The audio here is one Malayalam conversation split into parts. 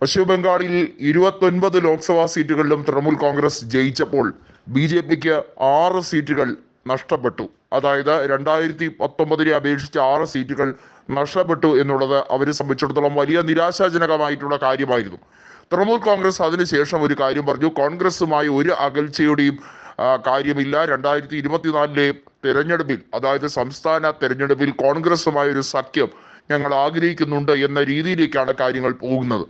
പശ്ചിമ ബംഗാളിൽ 29 ലോക്സഭാ സീറ്റുകളിലും തൃണമൂൽ കോൺഗ്രസ് ജയിച്ചപ്പോൾ BJPക്ക് 6 സീറ്റുകൾ നഷ്ടപ്പെട്ടു. അതായത് 2019 അപേക്ഷിച്ച് 6 സീറ്റുകൾ നഷ്ടപ്പെട്ടു എന്നുള്ളത് അവരെ സംബന്ധിച്ചിടത്തോളം വലിയ നിരാശാജനകമായിട്ടുള്ള കാര്യമായിരുന്നു. തൃണമൂൽ കോൺഗ്രസ് അതിനുശേഷം ഒരു കാര്യം പറഞ്ഞു, കോൺഗ്രസുമായി ഒരു അകൽച്ചയുടെയും കാര്യമില്ല. 2024 തെരഞ്ഞെടുപ്പിൽ, അതായത് സംസ്ഥാന തെരഞ്ഞെടുപ്പിൽ കോൺഗ്രസുമായി ഒരു സഖ്യം ഞങ്ങൾ ആഗ്രഹിക്കുന്നുണ്ട് എന്ന രീതിയിലേക്കാണ് കാര്യങ്ങൾ പോകുന്നത്.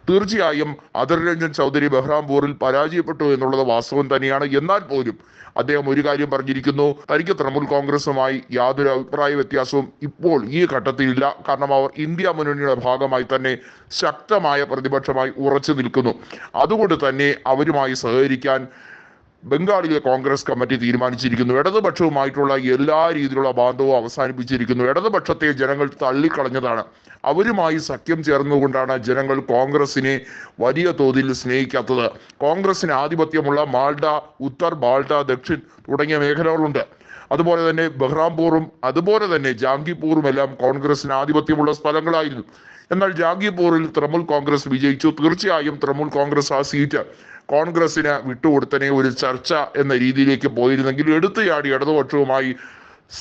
തീർച്ചയായും അധർ രഞ്ജൻ ചൗധരി ബഹ്റാംപൂരിൽ പരാജയപ്പെട്ടു എന്നുള്ളത് വാസ്തവം തന്നെയാണ്. എന്നാൽ പോലും അദ്ദേഹം ഒരു കാര്യം പറഞ്ഞിരിക്കുന്നു, തനിക്ക് തൃണമൂൽ കോൺഗ്രസുമായി യാതൊരു അഭിപ്രായ വ്യത്യാസവും ഇപ്പോൾ ഈ ഘട്ടത്തിലില്ല. കാരണം അവർ ഇന്ത്യ മുന്നണിയുടെ ഭാഗമായി തന്നെ ശക്തമായ പ്രതിപക്ഷമായി ഉറച്ചു നിൽക്കുന്നു. അതുകൊണ്ട് തന്നെ അവരുമായി സഹകരിക്കാൻ ബംഗാളിലെ കോൺഗ്രസ് കമ്മിറ്റി തീരുമാനിച്ചിരിക്കുന്നു. ഇടതുപക്ഷവുമായിട്ടുള്ള എല്ലാ രീതിയിലുള്ള ബാന്ധവും അവസാനിപ്പിച്ചിരിക്കുന്നു. ഇടതുപക്ഷത്തെ ജനങ്ങൾ തള്ളിക്കളഞ്ഞതാണ്. അവരുമായി സഖ്യം ചേർന്നുകൊണ്ടാണ് ജനങ്ങൾ കോൺഗ്രസിനെ വലിയ തോതിൽ സ്നേഹിക്കാത്തത്. കോൺഗ്രസിന് ആധിപത്യമുള്ള മാൾഡ, ഉത്തർ മാൾഡ, ദക്ഷിൺ തുടങ്ങിയ മേഖലകളുണ്ട്. അതുപോലെ തന്നെ ബഹ്റാംപൂറും അതുപോലെ തന്നെ ജാംഗിപൂറും എല്ലാം കോൺഗ്രസിന് ആധിപത്യമുള്ള സ്ഥലങ്ങളായിരുന്നു. എന്നാൽ ജാംഗിപൂറിൽ തൃണമൂൽ കോൺഗ്രസ് വിജയിച്ചു. തീർച്ചയായും തൃണമൂൽ കോൺഗ്രസ് ആ സീറ്റ് കോൺഗ്രസിന് വിട്ടുകൊടുത്തനെ ഒരു ചർച്ച എന്ന രീതിയിലേക്ക് പോയിരുന്നെങ്കിൽ എടുത്തുചാടി ഇടതുപക്ഷവുമായി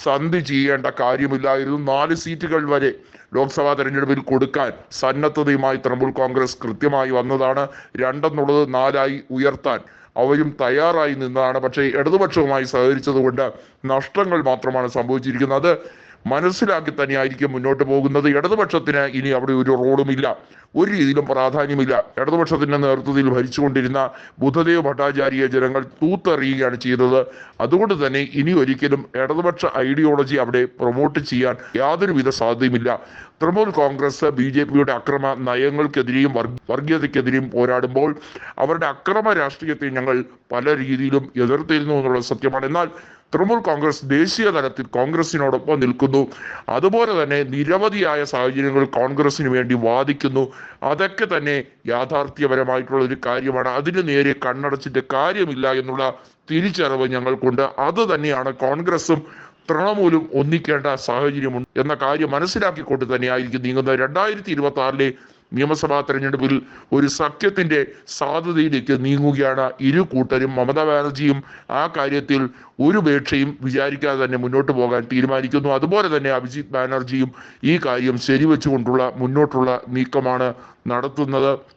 സന്ധി ചെയ്യേണ്ട കാര്യമില്ലായിരുന്നു. 4 സീറ്റുകൾ വരെ ലോക്സഭാ തെരഞ്ഞെടുപ്പിൽ കൊടുക്കാൻ സന്നദ്ധതയുമായി തൃണമൂൽ കോൺഗ്രസ് കൃത്യമായി വന്നതാണ്. 2 എന്നുള്ളത് 4 ഉയർത്താൻ അവരും തയ്യാറായി നിന്നതാണ്. പക്ഷേ ഇടതുപക്ഷവുമായി സഹകരിച്ചത് കൊണ്ട് നഷ്ടങ്ങൾ മാത്രമാണ് സംഭവിച്ചിരിക്കുന്നത്. അത് മനസ്സിലാക്കി തന്നെയായിരിക്കും മുന്നോട്ട് പോകുന്നത്. ഇടതുപക്ഷത്തിന് ഇനി അവിടെ ഒരു റോളുമില്ല, ഒരു രീതിയിലും പ്രാധാന്യമില്ല. ഇടതുപക്ഷത്തിന്റെ നേതൃത്വത്തിൽ ഭരിച്ചുകൊണ്ടിരുന്ന ബുദ്ധദേവ് ഭട്ടാചാര്യയെ ജനങ്ങൾ തൂത്തെറിയുകയാണ് ചെയ്തത്. അതുകൊണ്ട് തന്നെ ഇനി ഒരിക്കലും ഇടതുപക്ഷ ഐഡിയോളജി അവിടെ പ്രൊമോട്ട് ചെയ്യാൻ യാതൊരുവിധ സാധ്യതയുമില്ല. തൃണമൂൽ കോൺഗ്രസ് BJPയുടെ അക്രമ നയങ്ങൾക്കെതിരെയും വർഗീയതയ്ക്കെതിരെയും പോരാടുമ്പോൾ അവരുടെ അക്രമ രാഷ്ട്രീയത്തെ ഞങ്ങൾ പല രീതിയിലും എതിർത്തിരുന്നു എന്നുള്ളത് സത്യമാണ്. എന്നാൽ തൃണമൂൽ കോൺഗ്രസ് ദേശീയ തലത്തിൽ കോൺഗ്രസിനോടൊപ്പം നിൽക്കുന്നു. അതുപോലെ തന്നെ നിരവധിയായ സാഹചര്യങ്ങൾ കോൺഗ്രസിന് വേണ്ടി വാദിക്കുന്നു. അതൊക്കെ തന്നെ യാഥാർത്ഥ്യപരമായിട്ടുള്ള ഒരു കാര്യമാണ്. അതിന് നേരെ കണ്ണടച്ചിട്ട് കാര്യമില്ല എന്നുള്ള തിരിച്ചറിവ് ഞങ്ങൾക്കുണ്ട്. അത് തന്നെയാണ് കോൺഗ്രസും തൃണമൂലും ഒന്നിക്കേണ്ട സാഹചര്യമുണ്ട് എന്ന കാര്യം മനസ്സിലാക്കിക്കൊണ്ട് തന്നെയായിരിക്കും നീങ്ങുന്നത്. 2026 നിയമസഭാ തെരഞ്ഞെടുപ്പിൽ ഒരു സഖ്യത്തിന്റെ സാധ്യതയിലേക്ക് നീങ്ങുകയാണ് ഇരു കൂട്ടരും. മമതാ ബാനർജിയും ആ കാര്യത്തിൽ ഒരു ഉപേക്ഷയും വിചാരിക്കാതെ തന്നെ മുന്നോട്ട് പോകാൻ തീരുമാനിക്കുന്നു. അതുപോലെ തന്നെ അഭിജിത് ബാനർജിയും ഈ കാര്യം ശരിവെച്ചുകൊണ്ടുള്ള മുന്നോട്ടുള്ള നീക്കമാണ് നടത്തുന്നത്.